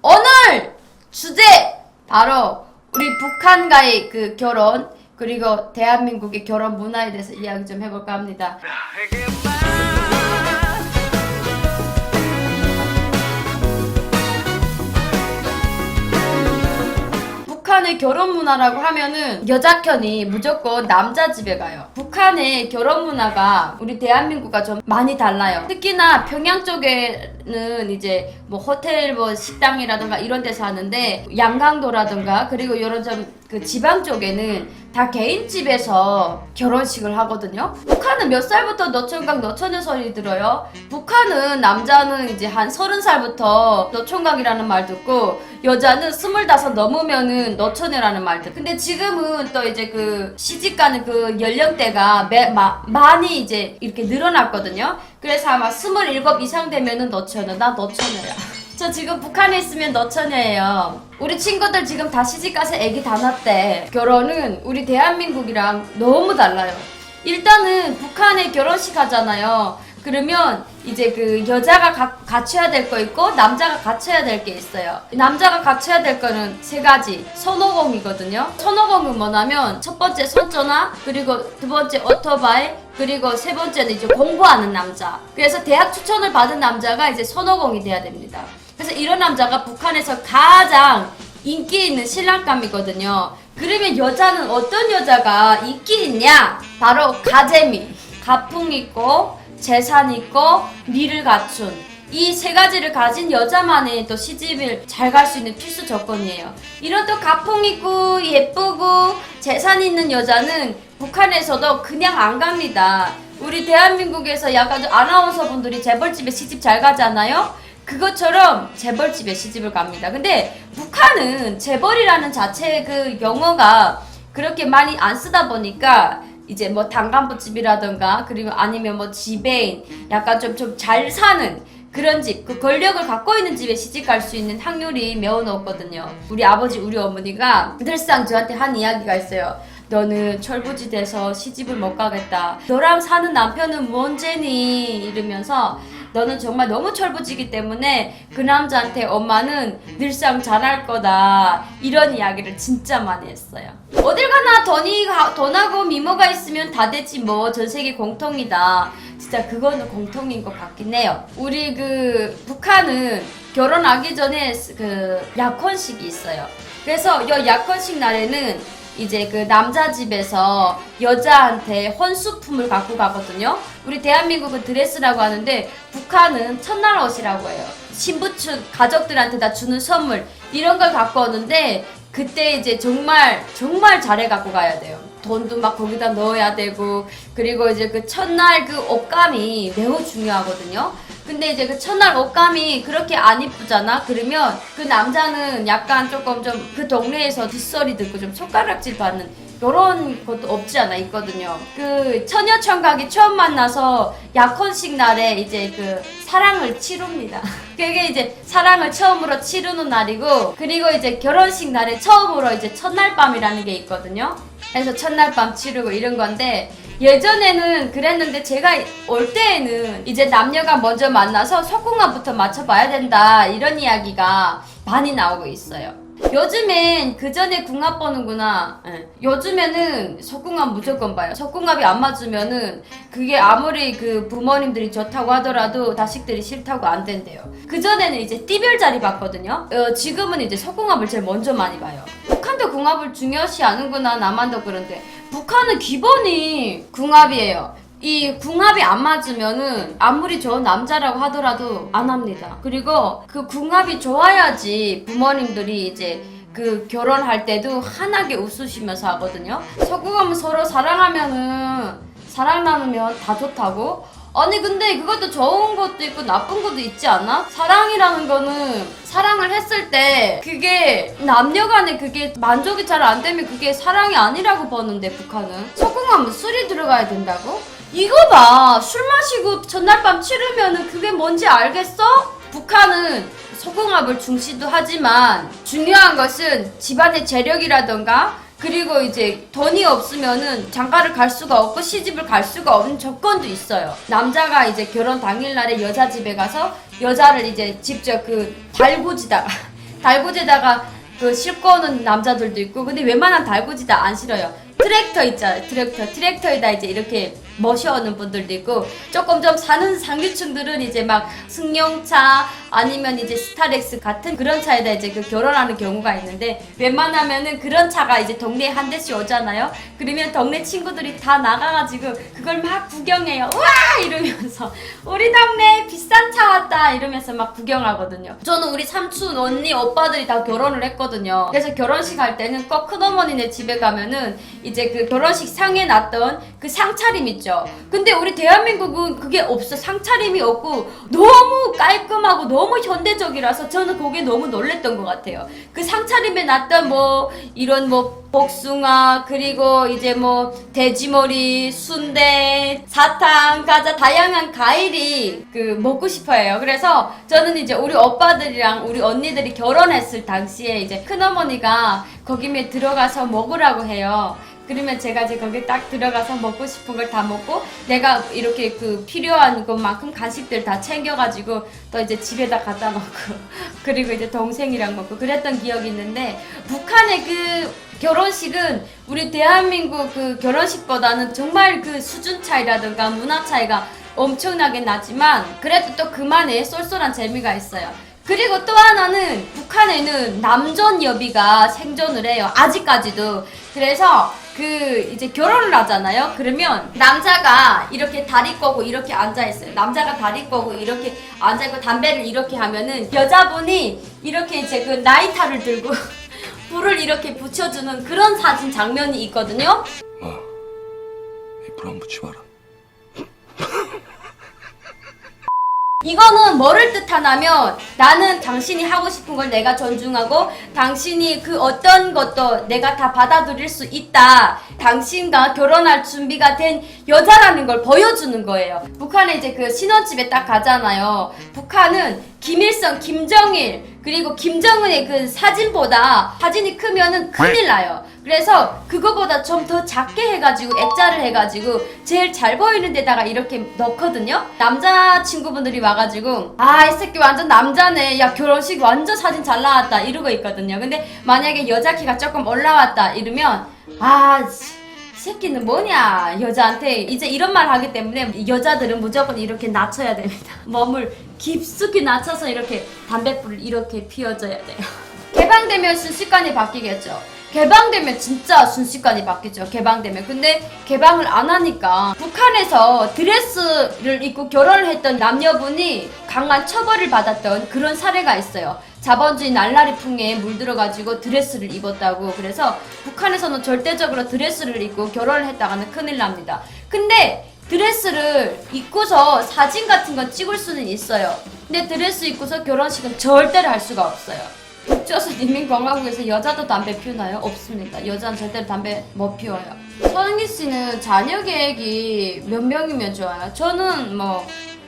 오늘 주제 바로 우리 북한과의 그 결혼 그리고 대한민국의 결혼 문화에 대해서 이야기 좀 해볼까 합니다. 북한의 결혼 문화라고 하면은 여자편이 무조건 남자 집에 가요. 북한의 결혼 문화가 우리 대한민국과 좀 많이 달라요. 특히나 평양 쪽에는 이제 뭐 호텔 뭐 식당이라든가 이런 데서 하는데 양강도라든가 그리고 이런 좀 그 지방 쪽에는 다 개인 집에서 결혼식을 하거든요. 북한은 몇 살부터 노총각 노처녀 소리 들어요? 북한은 남자는 이제 한 30살부터 노총각이라는 말 듣고 여자는 25 넘으면은 노처녀라는 말 듣고 근데 지금은 또 이제 그 시집가는 그 연령대가 많이 이제 이렇게 늘어났거든요. 그래서 아마 27 이상 되면은 노처녀. 나 노처녀야. 저 지금 북한에 있으면 노처녀예요. 우리 친구들 지금 다 시집가서 애기 다 낳대. 결혼은 우리 대한민국이랑 너무 달라요. 일단은 북한에 결혼식 하잖아요. 그러면 이제 그 여자가 갖춰야 될 거 있고 남자가 갖춰야 될 게 있어요. 남자가 갖춰야 될 거는 3가지. 손오공이거든요. 손오공은 뭐냐면 첫 번째 손전화, 그리고 두 번째 오토바이, 그리고 세 번째는 이제 공부하는 남자. 그래서 대학 추천을 받은 남자가 이제 손오공이 돼야 됩니다. 그래서 이런 남자가 북한에서 가장 인기 있는 신랑감이거든요. 그러면 여자는 어떤 여자가 인기 있냐? 바로 가재미, 가풍 있고 재산 있고 미를 갖춘 이 3가지를 가진 여자만이 또 시집을 잘 갈 수 있는 필수 조건이에요. 이런 또 가풍 있고 예쁘고 재산 있는 여자는 북한에서도 그냥 안 갑니다. 우리 대한민국에서 약간 아나운서 분들이 재벌집에 시집 잘 가잖아요. 그것처럼 재벌집에 시집을 갑니다. 근데 북한은 재벌이라는 자체의 그 용어가 그렇게 많이 안 쓰다 보니까 이제 뭐 단간부집이라던가 그리고 아니면 뭐 지배인 약간 좀 잘 사는 그런 집, 그 권력을 갖고 있는 집에 시집 갈 수 있는 확률이 매우 높거든요. 우리 아버지, 우리 어머니가 늘상 저한테 한 이야기가 있어요. 너는 철부지 돼서 시집을 못 가겠다. 너랑 사는 남편은 뭔 죄니? 이러면서 너는 정말 너무 철부지기 때문에 그 남자한테 엄마는 늘상 잘할 거다. 이런 이야기를 진짜 많이 했어요. 어딜 가나 돈하고 미모가 있으면 다 되지 뭐. 전 세계 공통이다. 진짜 그거는 공통인 것 같긴 해요. 우리 그 북한은 결혼하기 전에 그 약혼식이 있어요. 그래서 이 약혼식 날에는 이제 그 남자 집에서 여자한테 혼수품을 갖고 가거든요. 우리 대한민국은 드레스라고 하는데 북한은 첫날 옷이라고 해요. 신부 측 가족들한테 다 주는 선물 이런 걸 갖고 오는데 그때 이제 정말 잘해 갖고 가야 돼요. 돈도 막 거기다 넣어야 되고 그리고 이제 그 첫날 그 옷감이 매우 중요하거든요. 근데 이제 그 첫날 옷감이 그렇게 안 이쁘잖아? 그러면 그 남자는 약간 조금 좀 그 동네에서 뒷소리 듣고 좀 손가락질 받는 요런 것도 없지 않아 있거든요. 그 처녀 총각이 처음 만나서 약혼식 날에 이제 그 사랑을 치룹니다. 그게 이제 사랑을 처음으로 치르는 날이고 그리고 이제 결혼식 날에 처음으로 이제 첫날 밤이라는 게 있거든요. 그래서 첫날 밤 치르고 이런 건데 예전에는 그랬는데 제가 올 때에는 이제 남녀가 먼저 만나서 속궁합부터 맞춰봐야 된다 이런 이야기가 많이 나오고 있어요. 요즘엔 그 전에 궁합 보는구나. 네. 요즘에는 속궁합 무조건 봐요. 속궁합이 안 맞으면은 그게 아무리 그 부모님들이 좋다고 하더라도 자식들이 싫다고 안 된대요. 그 전에는 이제 띠별 자리 봤거든요. 지금은 이제 속궁합을 제일 먼저 많이 봐요. 북한도 궁합을 중요시 하는구나. 나만도 그런데 북한은 기본이 궁합이에요. 이 궁합이 안 맞으면은 아무리 좋은 남자라고 하더라도 안 합니다. 그리고 그 궁합이 좋아야지 부모님들이 이제 그 결혼할 때도 환하게 웃으시면서 하거든요. 속궁합은 서로 사랑하면은 사랑 나누면 다 좋다고? 아니 근데 그것도 좋은 것도 있고 나쁜 것도 있지 않아? 사랑이라는 거는 사랑을 했을 때 그게 남녀간에 그게 만족이 잘 안 되면 그게 사랑이 아니라고 보는데 북한은 속궁합은 술이 들어가야 된다고? 이거 봐! 술 마시고 전날 밤 치르면은 그게 뭔지 알겠어? 북한은 속궁합을 중시도 하지만 중요한 것은 집안의 재력이라던가 그리고 이제 돈이 없으면은 장가를 갈 수가 없고 시집을 갈 수가 없는 조건도 있어요. 남자가 이제 결혼 당일날에 여자 집에 가서 여자를 이제 직접 그 달구지다가 달구지에다가 그 싣고 오는 남자들도 있고, 근데 웬만한 달구지 다 안 실어요. 트랙터 있잖아요. 트랙터에다 이제 이렇게 모셔오는 분들도 있고, 조금 좀 사는 상류층들은 이제 막 승용차 아니면 이제 스타렉스 같은 그런 차에다 이제 그 결혼하는 경우가 있는데, 웬만하면은 그런 차가 이제 동네에 한 대씩 오잖아요. 그러면 동네 친구들이 다 나가가지고 그걸 막 구경해요. 우와! 이러면서 우리 동네에 비싼 차 왔다 이러면서 막 구경하거든요. 저는 우리 삼촌, 언니, 오빠들이 다 결혼을 했거든요. 그래서 결혼식 할 때는 꼭 큰어머니네 집에 가면은 이제 그 결혼식 상에 놨던 그 상차림 있죠. 근데 우리 대한민국은 그게 없어. 상차림이 없고 너무 깔끔하고 너무 현대적이라서 저는 그게 너무 놀랬던 것 같아요. 그 상차림에 놨던 뭐 이런 뭐 복숭아, 그리고 이제 뭐 돼지머리, 순대, 사탕, 과자, 다양한 과일이 그 먹고 싶어요. 그래서 저는 이제 우리 오빠들이랑 우리 언니들이 결혼했을 당시에 이제 큰어머니가 거기에 들어가서 먹으라고 해요. 그러면 제가 이제 거기 딱 들어가서 먹고 싶은 걸 다 먹고, 내가 이렇게 그 필요한 것만큼 간식들 다 챙겨가지고 또 이제 집에다 갖다 놓고 그리고 이제 동생이랑 먹고 그랬던 기억이 있는데, 북한의 그 결혼식은 우리 대한민국 그 결혼식보다는 정말 그 수준 차이라든가 문화 차이가 엄청나게 나지만, 그래도 또 그만의 쏠쏠한 재미가 있어요. 그리고 또 하나는 북한에는 남존여비가 생존을 해요. 아직까지도. 그래서 그 이제 결혼을 하잖아요. 그러면 남자가 이렇게 다리 꼬고 이렇게 앉아있어요. 남자가 다리 꼬고 이렇게 앉아있고 담배를 이렇게 하면은 여자분이 이렇게 이제 그 라이터를 들고 불을 이렇게 붙여주는 그런 사진 장면이 있거든요. 불 안 붙지 마라. 이거는 뭐를 뜻하냐면, 나는 당신이 하고 싶은 걸 내가 존중하고 당신이 그 어떤 것도 내가 다 받아들일 수 있다. 당신과 결혼할 준비가 된 여자라는 걸 보여주는 거예요. 북한에 이제 그 신혼집에 딱 가잖아요. 북한은 김일성, 김정일, 그리고 김정은의 그 사진보다 사진이 크면은 큰일 나요. 그래서 그거보다 좀 더 작게 해가지고 액자를 해가지고 제일 잘 보이는 데다가 이렇게 넣거든요. 남자친구분들이 와가지고 이 새끼 완전 남자네, 야 결혼식 완전 사진 잘 나왔다 이러고 있거든요. 근데 만약에 여자 키가 조금 올라왔다 이러면 이 새끼는 뭐냐, 여자한테 이제 이런 말 하기 때문에 여자들은 무조건 이렇게 낮춰야 됩니다. 몸을 깊숙이 낮춰서 이렇게 담뱃불을 이렇게 피워줘야 돼요. 개방되면 순식간에 바뀌겠죠. 개방되면 진짜 순식간에 바뀌죠. 개방되면. 근데 개방을 안 하니까 북한에서 드레스를 입고 결혼을 했던 남녀분이 강한 처벌을 받았던 그런 사례가 있어요. 자본주의 날라리 풍에 물들어가지고 드레스를 입었다고. 그래서 북한에서는 절대적으로 드레스를 입고 결혼을 했다가는 큰일 납니다. 근데 드레스를 입고서 사진 같은 건 찍을 수는 있어요. 근데 드레스 입고서 결혼식은 절대로 할 수가 없어요. 북조선 인민공화국에서 여자도 담배 피우나요? 없습니다. 여자는 절대로 담배 못 피워요. 서은기 씨는 자녀 계획이 몇 명이면 좋아요? 저는 뭐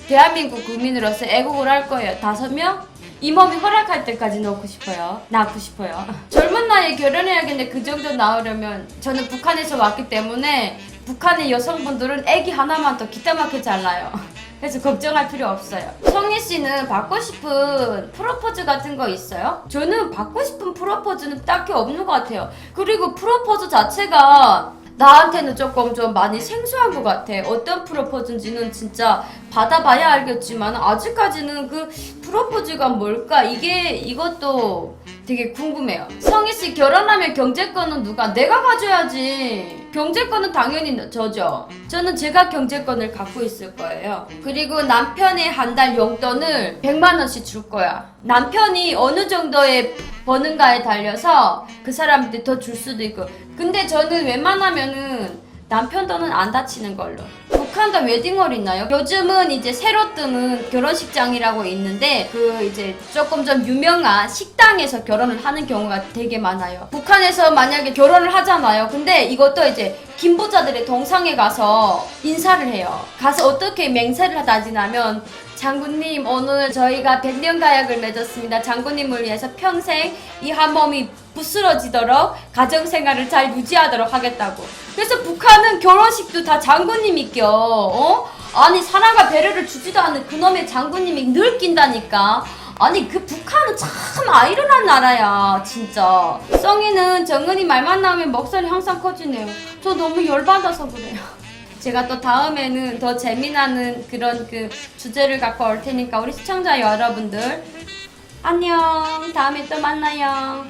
대한민국 국민으로서 애국을 할 거예요. 5명? 이 몸이 허락할 때까지 낳고 싶어요. 젊은 나이에 결혼해야겠는데 그 정도 나오려면, 저는 북한에서 왔기 때문에 북한의 여성분들은 애기 하나만 더 기가 막히게 잘 나요. 그래서 걱정할 필요 없어요. 성희 씨는 받고 싶은 프로포즈 같은 거 있어요? 저는 받고 싶은 프로포즈는 딱히 없는 것 같아요. 그리고 프로포즈 자체가 나한테는 조금 좀 많이 생소한 것 같아. 어떤 프로포즈인지는 진짜 받아봐야 알겠지만 아직까지는 그 프로포즈가 뭘까? 이것도 되게 궁금해요. 성희 씨 결혼하면 경제권은 누가? 내가 가져야지. 경제권은 당연히 저죠. 저는 제가 경제권을 갖고 있을 거예요. 그리고 남편의 한 달 용돈을 100만 원씩 줄 거야. 남편이 어느 정도의 버는가에 달려서 그 사람한테 더 줄 수도 있고. 근데 저는 웬만하면은 남편 돈은 안 다치는 걸로. 북한도 웨딩홀 있나요? 요즘은 이제 새로 뜨는 결혼식장이라고 있는데 그 이제 조금 좀 유명한 식당에서 결혼을 하는 경우가 되게 많아요. 북한에서 만약에 결혼을 하잖아요. 근데 이것도 이제 김부자들의 동상에 가서 인사를 해요. 가서 어떻게 맹세를 다지냐면, 장군님, 오늘 저희가 100년 가약을 맺었습니다. 장군님을 위해서 평생 이 한 몸이 부스러지도록 가정생활을 잘 유지하도록 하겠다고. 그래서 북한은 결혼식도 다 장군님이 껴. 아니 사랑과 배려를 주지도 않는 그놈의 장군님이 늘 낀다니까. 아니 그 북한은 참 아이러니한 나라야 진짜. 썽이는 정은이 말만 나오면 목소리 항상 커지네요. 저 너무 열받아서 그래요. 제가 또 다음에는 더 재미나는 그런 그 주제를 갖고 올 테니까 우리 시청자 여러분들 안녕. 다음에 또 만나요.